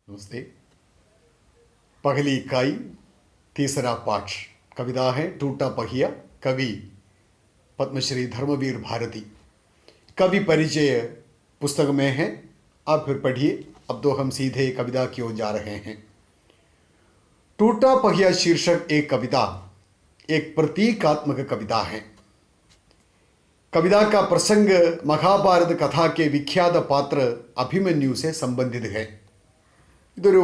नमस्ते। पहली इकाई तीसरा पाठ कविता है टूटा पहिया। कवि पद्मश्री धर्मवीर भारती। कवि परिचय पुस्तक में है, आप फिर पढ़िए। अब तो हम सीधे कविता की ओर जा रहे हैं। टूटा पहिया शीर्षक एक कविता एक प्रतीकात्मक कविता है। कविता का प्रसंग महाभारत कथा के विख्यात पात्र अभिमन्यु से संबंधित है। ഇതൊരു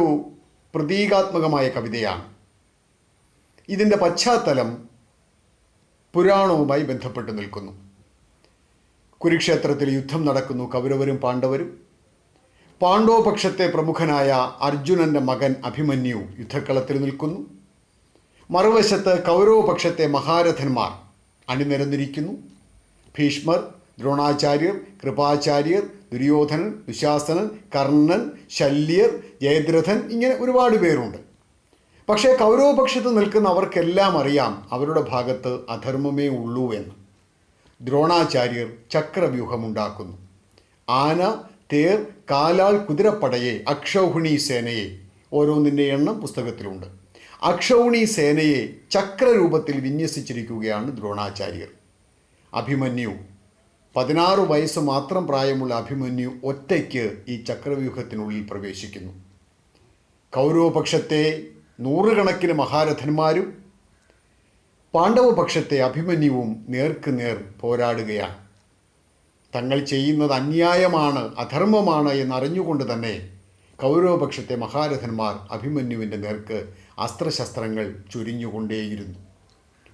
പ്രതീകാത്മകമായ കവിതയാണ്. ഇതിൻ്റെ പശ്ചാത്തലം പുരാണവുമായി ബന്ധപ്പെട്ട് നിൽക്കുന്നു. കുരുക്ഷേത്രത്തിൽ യുദ്ധം നടക്കുന്നു. കൗരവരും പാണ്ഡവരും. പാണ്ഡവപക്ഷത്തെ പ്രമുഖനായ അർജുനൻ്റെ മകൻ അഭിമന്യു യുദ്ധക്കളത്തിൽ നിൽക്കുന്നു. മറുവശത്ത് കൗരവപക്ഷത്തെ മഹാരഥന്മാർ അണിനിരന്നിരിക്കുന്നു. ഭീഷ്മർ, ദ്രോണാചാര്യർ, കൃപാചാര്യർ, ദുര്യോധനൻ, ദുശാസനൻ, കർണൻ, ശല്യർ, ജയദ്രഥൻ, ഇങ്ങനെ ഒരുപാട് പേരുണ്ട്. പക്ഷേ കൗരവപക്ഷത്ത് നിൽക്കുന്ന അവർക്കെല്ലാം അറിയാം അവരുടെ ഭാഗത്ത് അധർമ്മമേ ഉള്ളൂ എന്ന്. ദ്രോണാചാര്യർ ചക്രവ്യൂഹമുണ്ടാക്കുന്നു. ആന, തേർ, കാലാൾ, കുതിരപ്പടയെ, അക്ഷൗഹിണി സേനയെ, ഓരോന്നിൻ്റെ എണ്ണം പുസ്തകത്തിലുണ്ട്. അക്ഷൗഹിണി സേനയെ ചക്രരൂപത്തിൽ വിന്യസിച്ചിരിക്കുകയാണ് ദ്രോണാചാര്യർ. അഭിമന്യു 16 വയസ്സ് മാത്രം പ്രായമുള്ള അഭിമന്യു ഒറ്റയ്ക്ക് ഈ ചക്രവ്യൂഹത്തിനുള്ളിൽ പ്രവേശിക്കുന്നു. കൗരവപക്ഷത്തെ നൂറുകണക്കിന് മഹാരഥന്മാരും പാണ്ഡവപക്ഷത്തെ അഭിമന്യുവും നേർക്കുനേർ പോരാടുകയാണ്. തങ്ങൾ ചെയ്യുന്നത് അന്യായമാണ്, അധർമ്മമാണ് എന്നറിഞ്ഞുകൊണ്ട് തന്നെ കൗരവപക്ഷത്തെ മഹാരഥന്മാർ അഭിമന്യുവിൻ്റെ നേർക്ക് അസ്ത്രശസ്ത്രങ്ങൾ ചുരിഞ്ഞുകൊണ്ടേയിരുന്നു.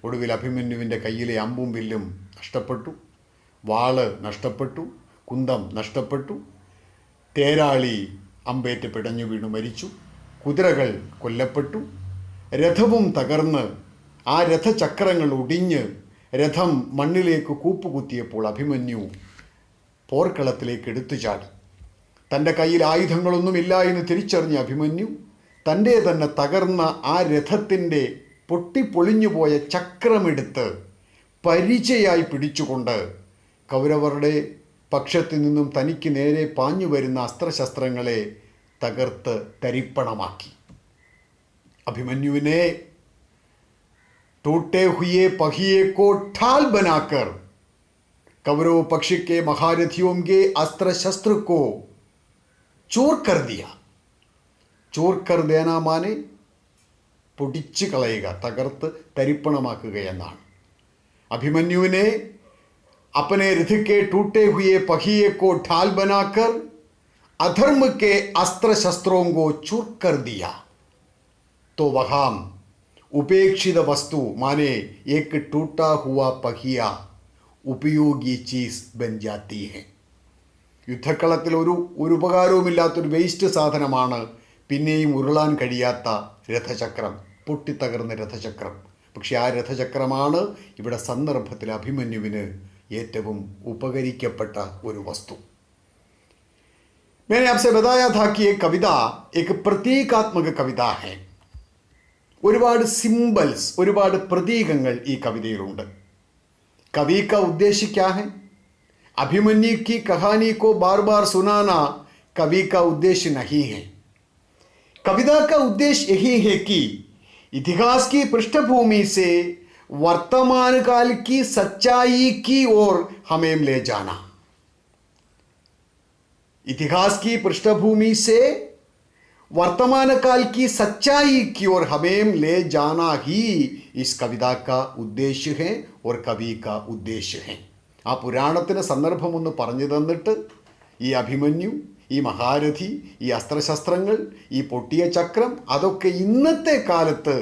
ഒടുവിൽ അഭിമന്യുവിൻ്റെ കയ്യിലെ അമ്പും വില്ലും നഷ്ടപ്പെട്ടു. വാള് നഷ്ടപ്പെട്ടു. കുന്തം നഷ്ടപ്പെട്ടു. തേരാളി അമ്പേറ്റ് പിടഞ്ഞു വീണു മരിച്ചു. കുതിരകൾ കൊല്ലപ്പെട്ടു. രഥവും തകർന്ന് ആ രഥചക്രങ്ങൾ ഒടിഞ്ഞ് രഥം മണ്ണിലേക്ക് കൂപ്പുകുത്തിയപ്പോൾ അഭിമന്യു പോർക്കളത്തിലേക്ക് എടുത്തു ചാടി. തൻ്റെ കയ്യിൽ ആയുധങ്ങളൊന്നുമില്ല എന്ന് തിരിച്ചറിഞ്ഞ അഭിമന്യു തൻ്റെ തന്നെ തകർന്ന ആ രഥത്തിൻ്റെ പൊട്ടിപ്പൊളിഞ്ഞുപോയ ചക്രമെടുത്ത് പരിചയായി പിടിച്ചുകൊണ്ട് കൗരവരുടെ പക്ഷത്തു നിന്നും തനിക്ക് നേരെ പാഞ്ഞു വരുന്ന അസ്ത്രശസ്ത്രങ്ങളെ തകർത്ത് തരിപ്പണമാക്കി. അഭിമന്യുവിനെ टूटे हुए पहिए को ढाल बनाकर कौरव पक्ष के महारथियों के अस्त्र शस्त्र को चूर कर दिया. चूर कर देना माने പൊടിച്ചു കളയുക, തകർത്ത് തരിപ്പണമാക്കുക എന്നാണ്. അഭിമന്യുവിനെ अपने रथ के टूटे हुए पहिए को ढाल बनाकर अधर्म के अस्त्र शस्त्रों को चूर कर दिया तो वहां उपेक्षित वस्तु माने एक टूटा हुआ पहिया उपयोगी चीज बन जाती है. യുദ്ധക്കളത്തിൽ ഒരു ഉപകാരവുമില്ലാത്തൊരു വേസ്റ്റ് സാധനമാണ് പിന്നെയും ഉരുളാൻ കഴിയാത്ത രഥചക്രം, പൊട്ടിത്തകർന്ന രഥചക്രം. പക്ഷെ ആ രഥചക്രമാണ് ഇവിടെ സന്ദർഭത്തിൽ അഭിമന്യുവിന് ഏറ്റവും ഉപകരിക്കപ്പെട്ട ഒരു വസ്തു. मैंने आपसे बताया था कि ये कविता एक प्रतीकात्मक कविता है. ഒരുപാട് സിംബൽസ്, ഒരുപാട് പ്രതീകങ്ങൾ ഈ കവിതയിലുണ്ട്. कवि का उद्देश्य क्या है? अभिमन्यु की कहानी को बार बार सुनाना कवि का उद्देश्य नहीं है. कविता का उद्देश्य यही है कि इतिहास की पृष्ठभूमि से वर्तमान काल की सच्चाई की ओर हमें ले जाना. इतिहास की पृष्ठभूमि से वर्तमान काल की सच्चाई की ओर हमें ले जाना ही इस कविता का उद्देश्य है और कवि का उद्देश्य है. ആ പുരാണത്തിന് സന്ദർഭമൊന്ന് പറഞ്ഞു തന്നിട്ട് ഈ അഭിമന്യു, ഈ മഹാരഥി, ഈ അസ്ത്രശസ്ത്രങ്ങൾ, ഈ പൊട്ടിയ ചക്രം, അതൊക്കെ ഇന്നത്തെ കാലത്ത്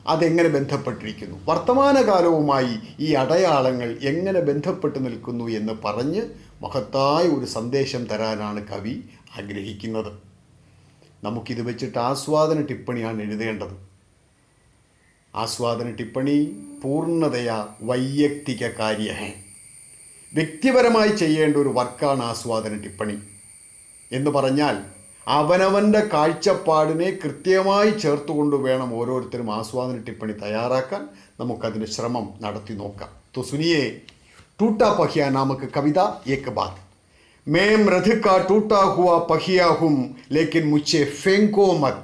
അതെങ്ങനെ ബന്ധപ്പെട്ടിരിക്കുന്നു, വർത്തമാനകാലവുമായി ഈ അടയാളങ്ങൾ എങ്ങനെ ബന്ധപ്പെട്ട് നിൽക്കുന്നു എന്ന് പറഞ്ഞ് മഹത്തായ ഒരു സന്ദേശം തരാനാണ് കവി ആഗ്രഹിക്കുന്നത്. നമുക്കിത് വെച്ചിട്ട് ആസ്വാദന ടിപ്പണിയാണ് എഴുതേണ്ടത്. ആസ്വാദന ടിപ്പണി പൂർണ്ണതയാ വൈയക്തിക കാര്യ ഹേ. വ്യക്തിപരമായി ചെയ്യേണ്ട ഒരു വർക്കാണ് ആസ്വാദന ടിപ്പണി എന്ന് പറഞ്ഞാൽ അവനവൻ്റെ കാഴ്ചപ്പാടിനെ കൃത്യമായി ചേർത്തുകൊണ്ട് വേണം ഓരോരുത്തരും ആസ്വാദന ടിപ്പണി തയ്യാറാക്കാൻ. നമുക്കതിന് ശ്രമം നടത്തി നോക്കാം. तो सुनिए टूटा पहिया नामक कविता एक बार. മേം രഥ കാ ടൂട്ടാ ഹുവ പഹിയാഹും ലേക്കിൻ മുച്ചെ ഫെങ്കോ മത്.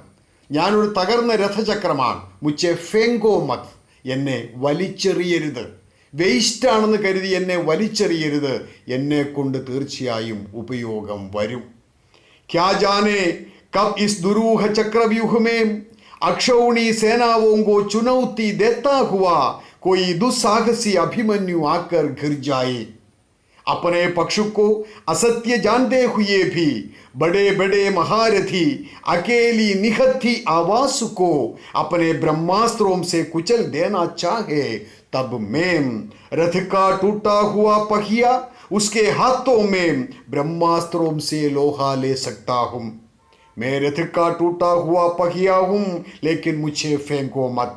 ഞാനൊരു തകർന്ന രഥചക്രമാണ്. മുച്ചെ ഫെങ്കോ മത്. എന്നെ വലിച്ചെറിയരുത്. വേസ്റ്റാണെന്ന് കരുതി എന്നെ വലിച്ചെറിയരുത്. എന്നെ കൊണ്ട് തീർച്ചയായും ഉപയോഗം വരും. ക്യാ ജാനെ കബ് ഇസ് ദുരൂഹ ചക്രവ്യൂഹ में अक्षौणी सेनाओं को चुनौती देता हुआ कोई दुस्साहसी अभिमन्यु आकर घिर जाए. अपने पक्ष को असत्य जानते हुए भी बड़े बड़े महारथी अकेली निहत्थी आवाज को अपने ब्रह्मास्त्रों से कुचल देना चाहे, तब मैं रथ का टूटा हुआ पहिया उसके हाथों में ब्रह्मास्त्रों से लोहा ले सकता हूँ. मैं रथ का टूटा हुआ पहिया हूँ, लेकिन मुझे फेंको मत.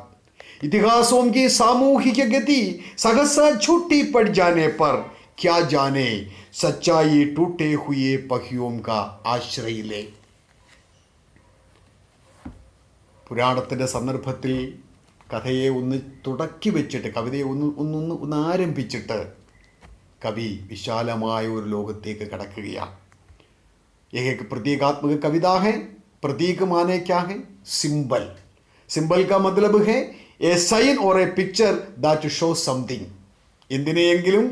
इतिहासों की सामूहिक गति सहसा छूटी पड़ जाने पर क्या जाने सच्चाई टूटे हुए पहियों का आश्रय ले. പുരാണത്തിൻ്റെ സന്ദർഭത്തിൽ കഥയെ ഒന്ന് തുടക്കി വെച്ചിട്ട്, കവിതയെ ഒന്ന് ആരംഭിച്ചിട്ട് കവി വിശാലമായ ഒരു ലോകത്തേക്ക് കടക്കുകയാണ്. यह एक प्रतीकात्मक कविता है. प्रतीक माने क्या है? सिंबल. सिंबल का मतलब है ए साइन और ए पिक्चर दैट शो समथिंग. എന്തിനെയെങ്കിലും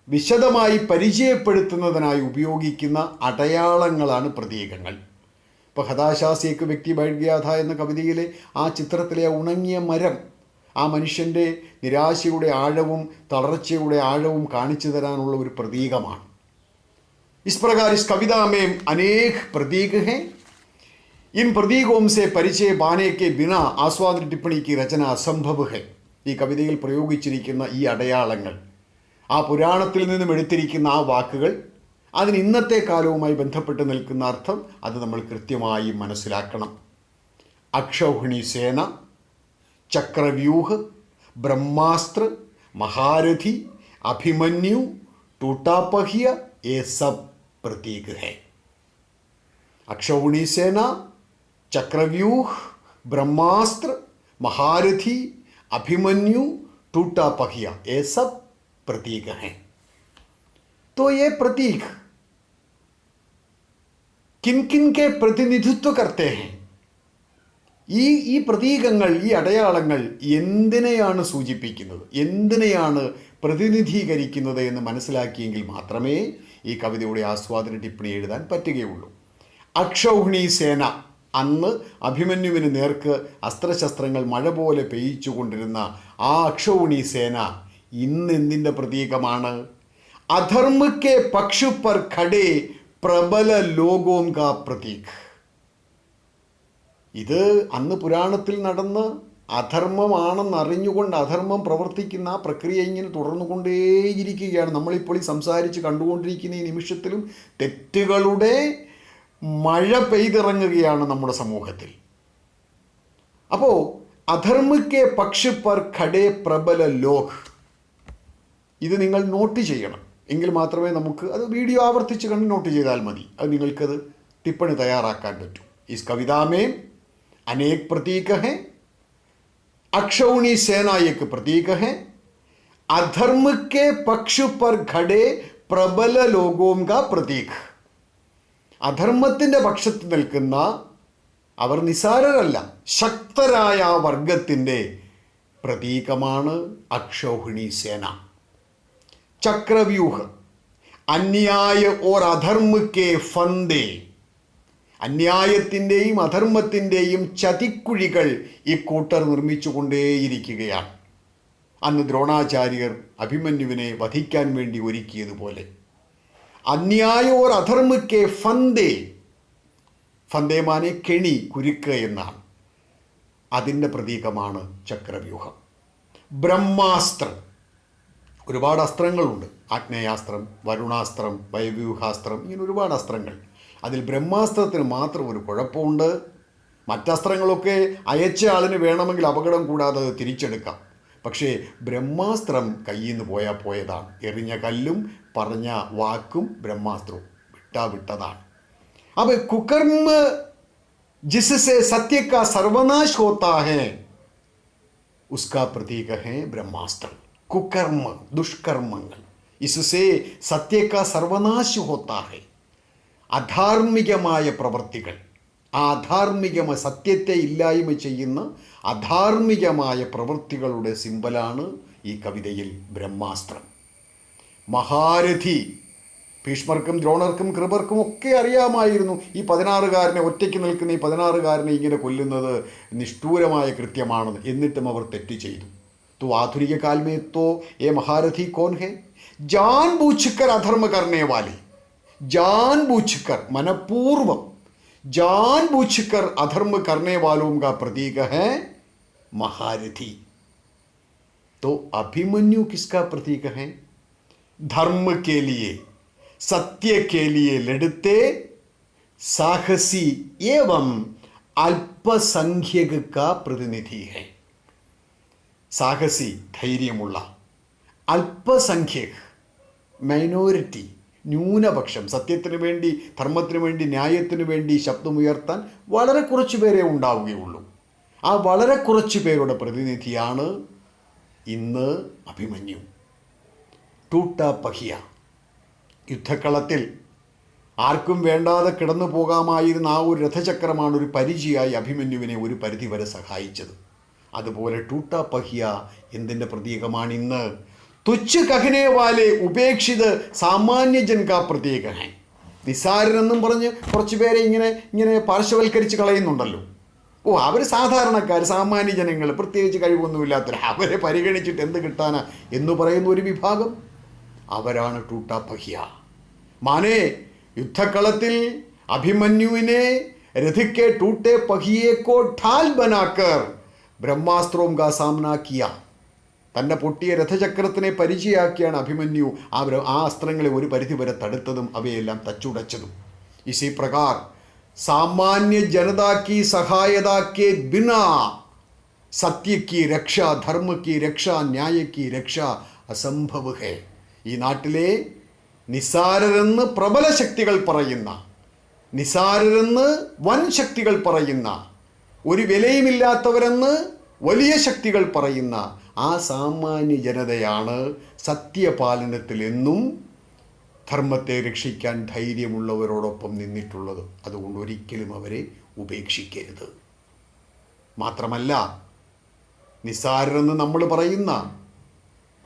വിശദമായി പരിചയപ്പെടുത്തുന്നതിനായി ഉപയോഗിക്കുന്ന അടയാളങ്ങളാണ് പ്രതീകങ്ങൾ. ഇപ്പോൾ ഹതാശാസിക്ക് വ്യക്തി ബൈഠ് ഗയാ ഥാ എന്ന കവിതയിലെ ആ ചിത്രത്തിലെ ഉണങ്ങിയ മരം ആ മനുഷ്യൻ്റെ നിരാശയുടെ ആഴവും തളർച്ചയുടെ ആഴവും കാണിച്ചു തരാനുള്ള ഒരു പ്രതീകമാണ്. इस प्रकार इस कविता में अनेक प्रतीक हैं. इन प्रतीकों से परिचय पाने के बिना आस्वादन टिप्पणी की रचना असंभव है. ഈ കവിതയിൽ പ്രയോഗിച്ചിരിക്കുന്ന ഈ അടയാളങ്ങൾ, ആ പുരാണത്തിൽ നിന്നും എടുത്തിരിക്കുന്ന ആ വാക്കുകൾ, അതിന് ഇന്നത്തെ കാലവുമായി ബന്ധപ്പെട്ട് നിൽക്കുന്ന അർത്ഥം അത് നമ്മൾ കൃത്യമായി മനസ്സിലാക്കണം. അക്ഷൗഹിണി സേന, ചക്രവ്യൂഹ, ബ്രഹ്മാസ്ത്ര, മഹാരഥി, അഭിമന്യു, ടൂട്ടാപഹിയ, ये सब प्रतीक है. अक्षौहिणी सेना, चक्रव्यूह, ब्रह्मास्त्र, महारथी, अभिमन्यु, टूटा पहिया, ये सब प्रतीक हैं. तो ये प्रतीक किन किन के प्रतिनिधित्व करते हैं? ഈ പ്രതീകങ്ങൾ, ഈ അടയാളങ്ങൾ എന്തിനെയാണ് സൂചിപ്പിക്കുന്നത്, എന്തിനെയാണ് പ്രതിനിധീകരിക്കുന്നത് എന്ന് മനസ്സിലാക്കിയെങ്കിൽ മാത്രമേ ഈ കവിതയുടെ ആസ്വാദന ടിപ്പണി എഴുതാൻ പറ്റുകയുള്ളൂ. അക്ഷൗഹിണി സേന, അന്ന് അഭിമന്യുവിന് നേർക്ക് അസ്ത്രശസ്ത്രങ്ങൾ മഴ പോലെ പെയ്യിച്ചു കൊണ്ടിരുന്ന ആ അക്ഷൗഹിണി സേന ഇന്ന് എന്തിൻ്റെ പ്രതീകമാണ്? അധർമ്മ കെ പക്ഷ പർ ഖഡേ പ്രബല ലോകോം കാ പ്രതീക്. ഇത് അന്ന് പുരാണത്തിൽ നടന്ന് അധർമ്മമാണെന്നറിഞ്ഞുകൊണ്ട് അധർമ്മം പ്രവർത്തിക്കുന്ന ആ പ്രക്രിയ ഇങ്ങനെ തുടർന്നുകൊണ്ടേയിരിക്കുകയാണ്. നമ്മളിപ്പോൾ ഈ സംസാരിച്ച് കണ്ടുകൊണ്ടിരിക്കുന്ന ഈ നിമിഷത്തിലും തെറ്റുകളുടെ മഴ പെയ്തിറങ്ങുകയാണ് നമ്മുടെ സമൂഹത്തിൽ. അപ്പോൾ അധർമ്മക്കെ പക്ഷ പർ ഖഡേ പ്രബല ലോക്, ഇത് നിങ്ങൾ നോട്ട് ചെയ്യണം. എങ്കിൽ മാത്രമേ നമുക്ക് അത് വീഡിയോ ആവർത്തിച്ച് കണ്ട് നോട്ട് ചെയ്താൽ മതി. അത് നിങ്ങൾക്കത് टिप्पणी तैयाराക്കാൻ പറ്റും. इस कविता में अनेक प्रतीक हैं. अक्षौहिणी सेना एक प्रतीक है. अधर्म के पक्ष पर खड़े प्रबल लोगों का प्रतीक. അധർമ്മത്തിൻ്റെ പക്ഷത്ത് നിൽക്കുന്ന അവർ നിസാരരല്ല, ശക്തരായ ആ വർഗത്തിൻ്റെ പ്രതീകമാണ് അക്ഷൗഹിണി സേന. ചക്രവ്യൂഹ, അന്യായ ഓർ അധർമ്മ കെ ഫന്ദേ, അന്യായത്തിൻ്റെയും അധർമ്മത്തിൻ്റെയും ചതിക്കുഴികൾ ഈ കൂട്ടർ നിർമ്മിച്ചു കൊണ്ടേയിരിക്കുകയാണ്. അന്ന് ദ്രോണാചാര്യർ അഭിമന്യുവിനെ വധിക്കാൻ വേണ്ടി ഒരുക്കിയതുപോലെ അന്യായ ഓർ അധർമ്മ കെ ഫന്ദേ, ഫന്ദേമാനെ കെണി, കുരുക്ക് എന്നാണ്. അതിൻ്റെ പ്രതീകമാണ് ചക്രവ്യൂഹം. ബ്രഹ്മാസ്ത്രം, ഒരുപാട് അസ്ത്രങ്ങളുണ്ട്. ആഗ്നേയാസ്ത്രം, വരുണാസ്ത്രം, വൈവ്യൂഹാസ്ത്രം, ഇങ്ങനെ ഒരുപാട് അസ്ത്രങ്ങൾ. അതിൽ ബ്രഹ്മാസ്ത്രത്തിന് മാത്രം ഒരു കുഴപ്പമുണ്ട്. മറ്റസ്ത്രങ്ങളൊക്കെ അയച്ച ആളിന് വേണമെങ്കിൽ അപകടം കൂടാതെ അത് തിരിച്ചെടുക്കാം. പക്ഷേ ബ്രഹ്മാസ്ത്രം കയ്യിൽ നിന്ന് പോയാൽ പോയതാണ്. എറിഞ്ഞ കല്ലും പറഞ്ഞ വാക്കും ബ്രഹ്മാസ്ത്രവും വിട്ടതാണ്. अब कुकर्म जिससे सत्य का सर्वनाश होता है उसका प्रतीक है ब्रह्मास्त्र. കുകർമ്മ, ദുഷ്കർമ്മങ്ങൾ, इससे സത്യ കാ സർവനാശ ഹോത്താ ഹൈ. അധാർമികമായ പ്രവൃത്തികൾ, ആ അധാർമികമായ സത്യത്തെ ഇല്ലായ്മ ചെയ്യുന്ന അധാർമികമായ പ്രവൃത്തികളുടെ സിമ്പലാണ് ഈ കവിതയിൽ ബ്രഹ്മാസ്ത്രം. മഹാരഥി ഭീഷ്മർക്കും ദ്രോണർക്കും കൃപർക്കും ഒക്കെ അറിയാമായിരുന്നു ഈ 16കാരനെ, ഒറ്റയ്ക്ക് നിൽക്കുന്ന ഈ 16കാരനെ ഇങ്ങനെ കൊല്ലുന്നത് നിഷ്ഠൂരമായ കൃത്യമാണെന്ന്. എന്നിട്ടും അവർ തെറ്റ് ചെയ്തു. तो आधुनिक काल में तो ये महारथी कौन है? जानबूझकर अधर्म करने वाले, जानबूझकर मनपूर्वक जानबूझकर अधर्म करने वालों का प्रतीक है महारथी. तो अभिमन्यु किसका प्रतीक है? धर्म के लिए, सत्य के लिए लड़ते साहसी एवं अल्पसंख्यक का प्रतिनिधि है. സാഹസി, ധൈര്യമുള്ള, അല്പസംഖ്യക് മൈനോറിറ്റി, ന്യൂനപക്ഷം, സത്യത്തിന് വേണ്ടി, ധർമ്മത്തിന് വേണ്ടി, ന്യായത്തിന് വേണ്ടി ശബ്ദമുയർത്താൻ വളരെ കുറച്ച് പേരെ ഉണ്ടാവുകയുള്ളൂ. ആ വളരെ കുറച്ച് പേരുടെ പ്രതിനിധിയാണ് ഇന്ന് അഭിമന്യു. ടൂട്ട പഹിയ. യുദ്ധക്കളത്തിൽ ആർക്കും വേണ്ടാതെ കിടന്നു പോകാമായിരുന്ന ആ ഒരു രഥചക്രമാണ് ഒരു പരിചയായി അഭിമന്യുവിനെ ഒരു പരിധിവരെ സഹായിച്ചത്. അതുപോലെ ടൂട്ട പഹിയ എന്തിൻ്റെ പ്രതീകമാണിന്ന്? തുച്ഛ് കഹനെ വാലെ ഉപേക്ഷിത് സാമാന്യജൻ കാ പ്രതീക ഹൈ. നിസാരനെന്നും പറഞ്ഞ് കുറച്ച് പേരെ ഇങ്ങനെ പാർശ്വവൽക്കരിച്ച് കളയുന്നുണ്ടല്ലോ. അവർ സാധാരണക്കാർ, സാമാന്യ ജനങ്ങൾ, പ്രത്യേകിച്ച് കഴിവൊന്നുമില്ലാത്തവർ, അവരെ പരിഗണിച്ചിട്ട് എന്ത് കിട്ടാനാ എന്ന് പറയുന്ന ഒരു വിഭാഗം, അവരാണ് ടൂട്ട പഹിയ. മാനെ യുദ്ധക്കളത്തിൽ അഭിമന്യുവിനെ രഥിക്കെ ടൂട്ടെ പഹിയെ കോ ഠാൽ ബനാക്കർ ബ്രഹ്മാസ്ത്രവും കാ സാമന കിയ. തൻ്റെ പൊട്ടിയ രഥചക്രത്തിനെ പരിചയാക്കിയാണ് അഭിമന്യു ആ അസ്ത്രങ്ങളെ ഒരു പരിധിവരെ തടുത്തതും അവയെല്ലാം തച്ചുടച്ചതും. ഇസി പ്രകാർ സാമാന്യ ജനതാ കി സഹായത കെ ബിനാ സത്യ കി രക്ഷ, ധർമ്മ കി രക്ഷ, ന്യായ കി രക്ഷ അസംഭവ് ഹേ. ഈ നാട്ടിലെ നിസാരരെന്ന് പ്രബല ശക്തികൾ പറയുന്ന, നിസാരരെന്ന് വൻ ശക്തികൾ പറയുന്ന, ഒരു വിലയുമില്ലാത്തവരെന്ന് വലിയ ശക്തികൾ പറയുന്ന ആ സാമാന്യ ജനതയാണ് സത്യപാലനത്തിൽ എന്നും ധർമ്മത്തെ രക്ഷിക്കാൻ ധൈര്യമുള്ളവരോടൊപ്പം നിന്നിട്ടുള്ളത്. അതുകൊണ്ട് ഒരിക്കലും അവരെ ഉപേക്ഷിക്കരുത്. മാത്രമല്ല, നിസാരരെന്ന് നമ്മൾ പറയുന്ന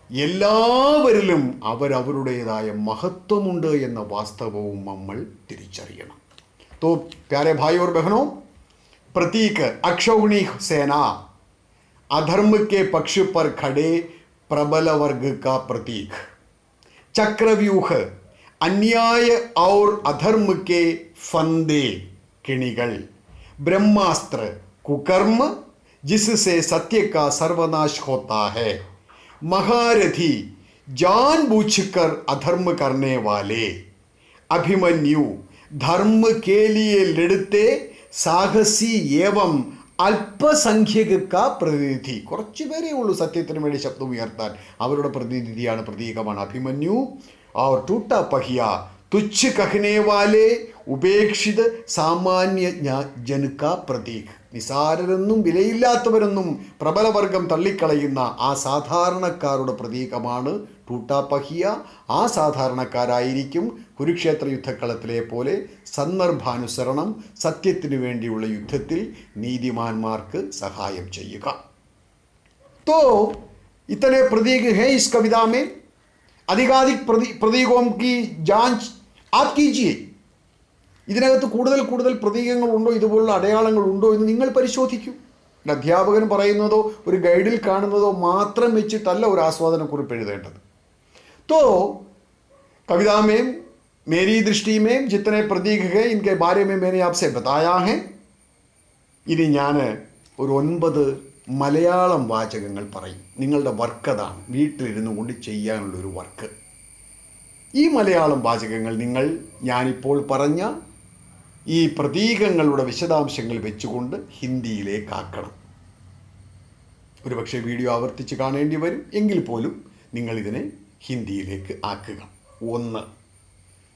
എല്ലാവരിലും അവരവരുടേതായ മഹത്വമുണ്ട് എന്ന വാസ്തവവും നമ്മൾ തിരിച്ചറിയണം. तो प्यारे भाई और बहनों, प्रतीक अक्षौहिणी सेना, अधर्म के पक्ष पर खड़े प्रबल वर्ग का प्रतीक. चक्रव्यूह, अन्याय और अधर्म के फंदे, किणिगल. ब्रह्मास्त्र, कुकर्म जिससे सत्य का सर्वनाश होता है. महारथी, जानबूझकर अधर्म करने वाले. अभिमन्यु, धर्म के लिए लड़ते സാഹസി ഏവം അല്പസംഖ്യക കാ പ്രതിനിധി. കുറച്ച് പേരേ ഉള്ളൂ സത്യത്തിന് വേണ്ടി ശബ്ദം ഉയർത്താൻ. അവരുടെ പ്രതിനിധിയാണ്, പ്രതീകമാണ് അഭിമന്യു. और टूटा पहिया तुच्छ कहने वाले ഉപേക്ഷിത് സാമാന്യ ജൻ കാ പ്രതീക്. നിസാരരെന്നും വിലയില്ലാത്തവരെന്നും പ്രബലവർഗം തള്ളിക്കളയുന്ന ആ സാധാരണക്കാരുടെ പ്രതീകമാണ് ടൂട്ടാ പഹിയ. ആ സാധാരണക്കാരായിരിക്കും കുരുക്ഷേത്ര യുദ്ധക്കളത്തിലെ പോലെ സന്ദർഭാനുസരണം സത്യത്തിനു വേണ്ടിയുള്ള യുദ്ധത്തിൽ നീതിമാന്മാർക്ക് സഹായം ചെയ്യുക. तो इतने प्रतीक हैं इस कविता में. अधिकाधिक प्रतीकों की जांच आप कीजिए. ഇതിനകത്ത് കൂടുതൽ പ്രതീകങ്ങളുണ്ടോ, ഇതുപോലുള്ള അടയാളങ്ങളുണ്ടോ എന്ന് നിങ്ങൾ പരിശോധിക്കൂ. അധ്യാപകൻ പറയുന്നതോ ഒരു ഗൈഡിൽ കാണുന്നതോ മാത്രം വെച്ചിട്ടല്ല ഒരു ആസ്വാദനക്കുറിപ്പ് എഴുതേണ്ടത്. तो कविता में मेरी दृष्टि में जितने प्रतीक हैं इनके बारे में मैंने आपसे बताया है. ഇനി ഞാൻ ഒരു 9 മലയാളം വാചകങ്ങൾ പറയും. നിങ്ങളുടെ വർക്ക് അതാണ്, വീട്ടിലിരുന്നു കൊണ്ട് ചെയ്യാനുള്ളൊരു വർക്ക്. ഈ മലയാളം വാചകങ്ങൾ നിങ്ങൾ ഞാനിപ്പോൾ പറഞ്ഞ ഈ പ്രതീകങ്ങളുടെ വിശദാംശങ്ങൾ വെച്ചുകൊണ്ട് ഹിന്ദിയിലേക്കാക്കണം. ഒരുപക്ഷെ വീഡിയോ ആവർത്തിച്ച് കാണേണ്ടി വരും, എങ്കിൽ പോലും നിങ്ങളിതിനെ ഹിന്ദിയിലേക്ക് ആക്കുക. 1,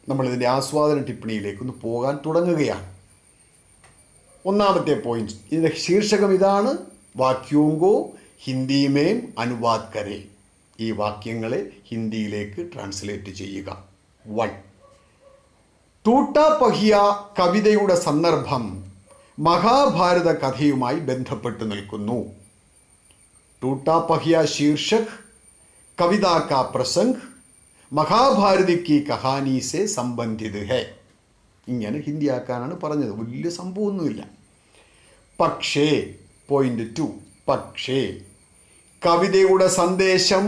നമ്മളിതിൻ്റെ ആസ്വാദന ടിപ്പണിയിലേക്കൊന്ന് പോകാൻ തുടങ്ങുകയാണ്. ഒന്നാമത്തെ പോയിന്റ്, ഇതിൻ്റെ ശീർഷകം ഇതാണ്, വാക്യോങ്കോ ഹിന്ദി മേം അനുവാദ് കരേ. ഈ വാക്യങ്ങളെ ഹിന്ദിയിലേക്ക് ട്രാൻസ്ലേറ്റ് ചെയ്യുക. 1. ടൂട്ടാ പഹിയ കവിതയുടെ സന്ദർഭം മഹാഭാരത കഥയുമായി ബന്ധപ്പെട്ട് നിൽക്കുന്നു. ടൂട്ടാ പഹിയ ശീർഷക് കവിത കാ പ്രസംഗ് മഹാഭാരതി കി കഹാനി സെ സംബന്ധിത് ഹെ. ഇങ്ങനെ ഹിന്ദിയാക്കാനാണ് പറഞ്ഞത്. വലിയ സംഭവമൊന്നുമില്ല. പക്ഷേ പോയിന്റ് 2, പക്ഷേ കവിതയുടെ സന്ദേശം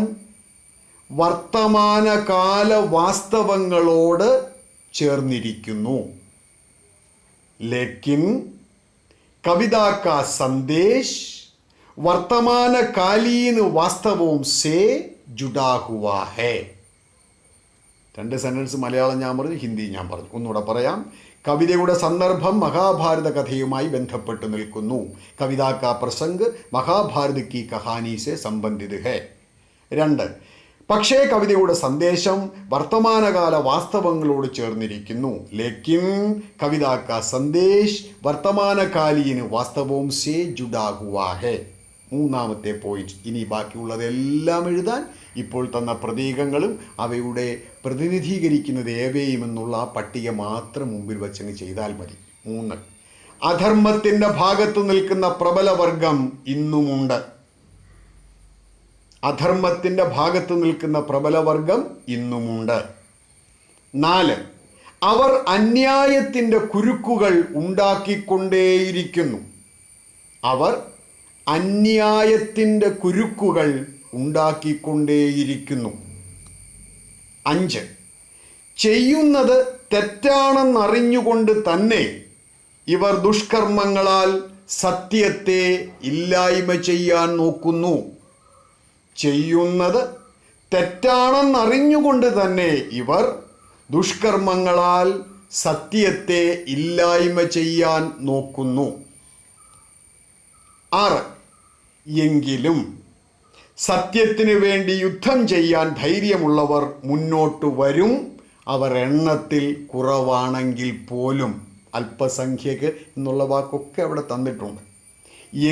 വർത്തമാനകാല വാസ്തവങ്ങളോട് ചേർന്നിരിക്കുന്നു. ലേക്കിൻ കവിത കാ സന്ദേശ് വർത്തമാനകാലീൻ വാസ്തവവും സേ ജുഡാ ഹുവാ ഹേ. 2 സെന്റൻസ് മലയാളം ഞാൻ പറഞ്ഞു, ഹിന്ദി ഞാൻ പറഞ്ഞു. ഒന്നുകൂടെ പറയാം. കവിതയുടെ സന്ദർഭം മഹാഭാരത കഥയുമായി ബന്ധപ്പെട്ട് നിൽക്കുന്നു. കവിത കാ പ്രസംഗ് മഹാഭാരത് കി കഹാനി സെ സംബന്ധിത് ഹെ. 2. പക്ഷേ കവിതയുടെ സന്ദേശം വർത്തമാനകാല വാസ്തവങ്ങളോട് ചേർന്നിരിക്കുന്നു. ലേക്കിൻ കവിത കാ സന്ദേശ് വർത്തമാനകാലീൻ വാസ്തവവും സേ ജുഡാ ഹുവാ ഹെ. 3ാമത്തെ പോയിന്റ്. ഇനി ബാക്കിയുള്ളതെല്ലാം എഴുതാൻ ഇപ്പോൾ തന്ന പ്രതീകങ്ങളും അവയുടെ പ്രതിനിധീകരിക്കുന്നത് ഏവയും എന്നുള്ള പട്ടിക മാത്രം മുമ്പിൽ വച്ചങ്ങ് ചെയ്താൽ മതി. 3. അധർമ്മത്തിൻ്റെ ഭാഗത്ത് നിൽക്കുന്ന പ്രബലവർഗം ഇന്നുമുണ്ട്. അധർമ്മത്തിൻ്റെ ഭാഗത്ത് നിൽക്കുന്ന പ്രബലവർഗം ഇന്നുമുണ്ട്. 4. അവർ അന്യായത്തിൻ്റെ കുരുക്കുകൾ ഉണ്ടാക്കിക്കൊണ്ടേയിരിക്കുന്നു. അവർ അന്യായത്തിൻ്റെ കുരുക്കുകൾ ഉണ്ടാക്കിക്കൊണ്ടേയിരിക്കുന്നു. 5. ചെയ്യുന്നത് തെറ്റാണെന്നറിഞ്ഞുകൊണ്ട് തന്നെ ഇവർ ദുഷ്കർമ്മങ്ങളാൽ സത്യത്തെ ഇല്ലായ്മ ചെയ്യാൻ നോക്കുന്നു. ചെയ്യുന്നത് തെറ്റാണെന്നറിഞ്ഞുകൊണ്ട് തന്നെ ഇവർ ദുഷ്കർമ്മങ്ങളാൽ സത്യത്തെ ഇല്ലായ്മ ചെയ്യാൻ നോക്കുന്നു. 6. എങ്കിലും സത്യത്തിന് വേണ്ടി യുദ്ധം ചെയ്യാൻ ധൈര്യമുള്ളവർ മുന്നോട്ട് വരും. അവർ എണ്ണത്തിൽ കുറവാണെങ്കിൽ പോലും. അല്പസംഖ്യക്ക് എന്നുള്ള വാക്കൊക്കെ അവിടെ തന്നിട്ടുണ്ട്.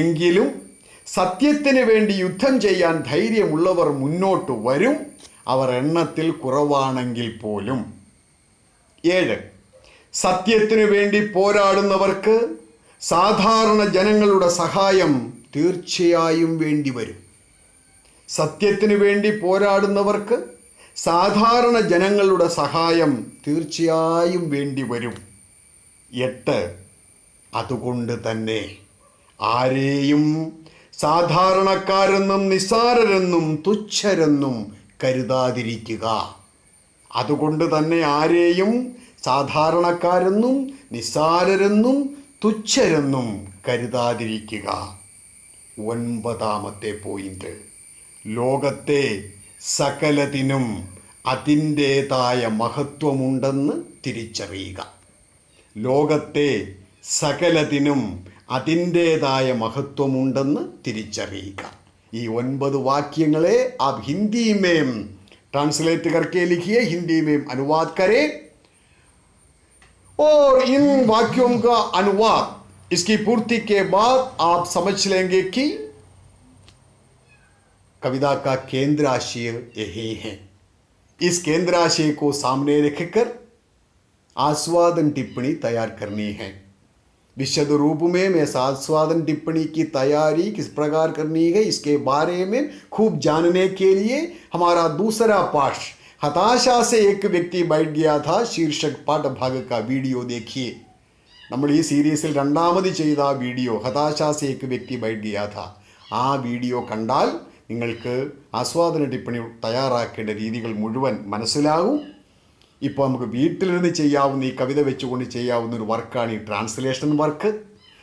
എങ്കിലും സത്യത്തിന് വേണ്ടി യുദ്ധം ചെയ്യാൻ ധൈര്യമുള്ളവർ മുന്നോട്ട് വരും. അവർ എണ്ണത്തിൽ കുറവാണെങ്കിൽ പോലും. 7. സത്യത്തിനു വേണ്ടി പോരാടുന്നവർക്ക് സാധാരണ ജനങ്ങളുടെ സഹായം തീർച്ചയായും വേണ്ടി വരും. സത്യത്തിനു വേണ്ടി പോരാടുന്നവർക്ക് സാധാരണ ജനങ്ങളുടെ സഹായം തീർച്ചയായും വേണ്ടി വരും. 8. അതുകൊണ്ട് തന്നെ ആരെയും സാധാരണക്കാരെന്നും നിസ്സാരരെന്നും തുച്ഛരെന്നും കരുതാതിരിക്കുക. അതുകൊണ്ട് തന്നെ ആരെയും സാധാരണക്കാരെന്നും നിസ്സാരരെന്നും തുച്ഛരെന്നും കരുതാതിരിക്കുക. 9ാമത്തെ പോയിന്റ്. ലോകത്തെ സകലത്തിനും അതിൻ്റേതായ മഹത്വമുണ്ടെന്ന് തിരിച്ചറിയുക. ലോകത്തെ സകലത്തിനും അതിൻ്റേതായ മഹത്വമുണ്ടെന്ന് തിരിച്ചറിയുക. ഈ 9 വാക്യങ്ങളെ आप हिंदी में ट्रांसलेट करके लिखिए, हिंदी में अनुवाद करें और इन वाक्यों का अनुवाद इसकी पूर्ति के बाद आप समझ लेंगे कि कविता का केंद्र आशय यही है. इस केंद्र आशय को सामने रखकर आस्वादन टिप्पणी तैयार करनी है. विशद रूप में मैं आस्वादन टिप्पणी की तैयारी किस प्रकार करनी है इसके बारे में खूब जानने के लिए हमारा दूसरा पाठ हताशा से एक व्यक्ति बैठ गया था शीर्षक पाठभाग का वीडियो देखिए. നമ്മൾ ഈ സീരീസിൽ 2ാമത് ചെയ്ത ആ വീഡിയോ ഹതാശാ സെ ഏക് വ്യക്തി ബൈഠ് ഗയാ था. ആ വീഡിയോ കണ്ടാൽ നിങ്ങൾക്ക് ആസ്വാദന ടിപ്പണി തയ്യാറാക്കേണ്ട രീതികൾ മുഴുവൻ മനസ്സിലാകും. ഇപ്പോൾ നമുക്ക് വീട്ടിലിരുന്ന് ചെയ്യാവുന്ന ഈ കവിത വെച്ചുകൊണ്ട് ചെയ്യാവുന്ന ഒരു വർക്കാണ് ഈ ട്രാൻസ്ലേഷൻ വർക്ക്.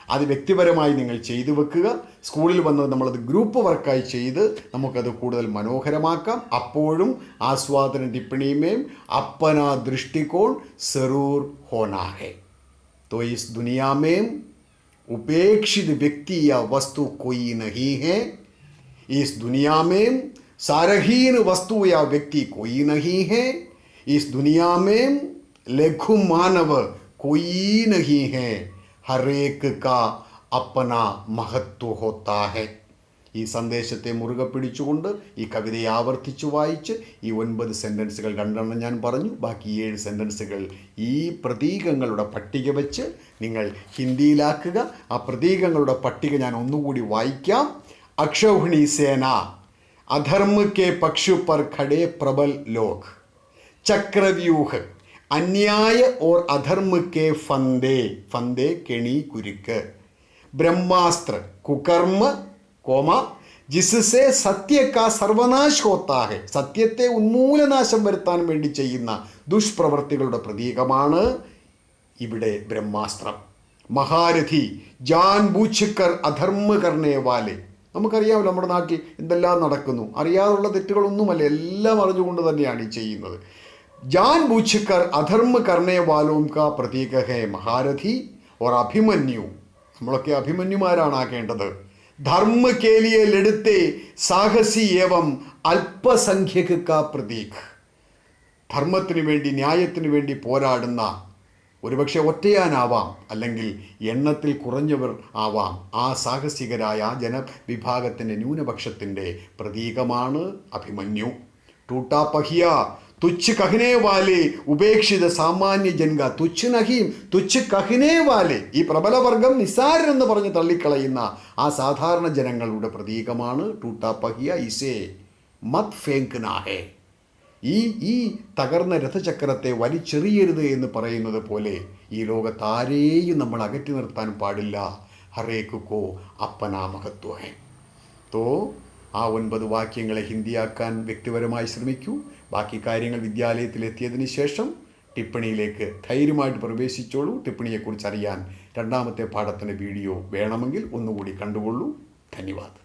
അത് വ്യക്തിപരമായി നിങ്ങൾ ചെയ്തു വെക്കുക. സ്കൂളിൽ വന്ന് നമ്മളത് ഗ്രൂപ്പ് വർക്കായി ചെയ്ത് നമുക്കത് കൂടുതൽ മനോഹരമാക്കാം. അപ്പോഴും ആസ്വാദന टिप्पणी अपना दृष्टिकोण जरूर होना है. तो इस दुनिया में उपेक्षित व्यक्ति या वस्तु कोई नहीं है. इस दुनिया में सारहीन वस्तु या व्यक्ति कोई नहीं है. इस दुनिया में लघु मानव कोई नहीं है. हर एक का अपना महत्व होता है. ഈ സന്ദേശത്തെ മുറുകെ പിടിച്ചുകൊണ്ട് ഈ കവിതയെ ആവർത്തിച്ചു വായിച്ച് ഈ 9 സെൻറ്റൻസുകൾ 2 ഞാൻ പറഞ്ഞു, ബാക്കി 7 സെൻറ്റൻസുകൾ ഈ പ്രതീകങ്ങളുടെ പട്ടിക വെച്ച് നിങ്ങൾ ഹിന്ദിയിലാക്കുക. ആ പ്രതീകങ്ങളുടെ പട്ടിക ഞാൻ ഒന്നുകൂടി വായിക്കാം. അക്ഷൗഹിണി സേന, अधर्म के पक्ष पर खड़े प्रबल लोग, चक्रव्यूह, अन्याय और अधर्म के फंदे, फंदे केणी कुरुक, ब्रह्मास्त्र, कुकर्म कोमा जिससे सत्य का सर्वനാശ होता है, സത്യത്തെ ഉന്മൂലനാശം വരുത്താൻ വേണ്ടി ചെയ്യുന്ന ദുഷ്പ്രവൃത്തികളുടെ പ്രതീകമാണ് ഇവിടെ ബ്രഹ്മാസ്ത്രം. മഹാരഥി, ജാൻ ബൂച്ച്കർ അധർമ്മ കർണേ വാലെ, നമുക്കറിയാമല്ലോ നമ്മുടെ നാട്ടിൽ എന്തെല്ലാം നടക്കുന്നു, അറിയാതുള്ള തെറ്റുകളൊന്നുമല്ല, എല്ലാം അറിഞ്ഞുകൊണ്ട് തന്നെയാണ് ഈ ചെയ്യുന്നത്. ജാൻ ബൂച്ച്കർ അധർമ്മ കർണേ വാലോം കാ പ്രതീക ഹേ മഹാരഥി ഓർ അഭിമന്യു, നമ്മളൊക്കെ അഭിമന്യുമാരാണ് ആക്കേണ്ടത്. ധർമ്മ കേ ലിയേ ലഡത്തെ സാഹസി ഏവം അല്പസംഖ്യക കാ പ്രതീക്, ധർമ്മത്തിന് വേണ്ടി ന്യായത്തിന് വേണ്ടി പോരാടുന്ന ഒരുപക്ഷെ ഒറ്റയാനാവാം, അല്ലെങ്കിൽ എണ്ണത്തിൽ കുറഞ്ഞവർ ആവാം, ആ സാഹസികരായ ആ ജനവിഭാഗത്തിൻ്റെ ന്യൂനപക്ഷത്തിൻ്റെ പ്രതീകമാണ് അഭിമന്യു. ടൂട്ടാ പഹിയ തുച്ഛ് കഹിനേ വാലെ ഉപേക്ഷിത സാമാന്യ ജൻഗ, തുച്ഛ് നഹീം തുച്ഛ് കഹിനേ വാലെ, ഈ പ്രബലവർഗം നിസ്സാരരെന്ന് പറഞ്ഞ് തള്ളിക്കളയുന്ന ആ സാധാരണ ജനങ്ങളുടെ പ്രതീകമാണ് ടൂട്ടാ പഹിയ ഇസേ മത് ഫേങ്ക്നാ ഹേ. ഈ തകർന്ന രഥചക്രത്തെ വലിച്ചെറിയരുത് എന്ന് പറയുന്നത് പോലെ ഈ ലോകത്താരെയും നമ്മൾ അകറ്റി നിർത്താൻ പാടില്ല. ഹറേക്കോ അപ്പനാ മഹത്വ ഹേ. തോ ആ 9 വാക്യങ്ങളെ ഹിന്ദിയാക്കാൻ വ്യക്തിപരമായി ശ്രമിക്കൂ. ബാക്കി കാര്യങ്ങൾ വിദ്യാലയത്തിലെത്തിയതിന് ശേഷം ടിപ്പണിയിലേക്ക് ധൈര്യമായിട്ട് പ്രവേശിച്ചോളൂ. ടിപ്പണിയെക്കുറിച്ച് അറിയാൻ 2ാമത്തെ പാഠത്തിൻ്റെ വീഡിയോ വേണമെങ്കിൽ ഒന്നുകൂടി കണ്ടുകൊള്ളൂ. ധന്യവാദം.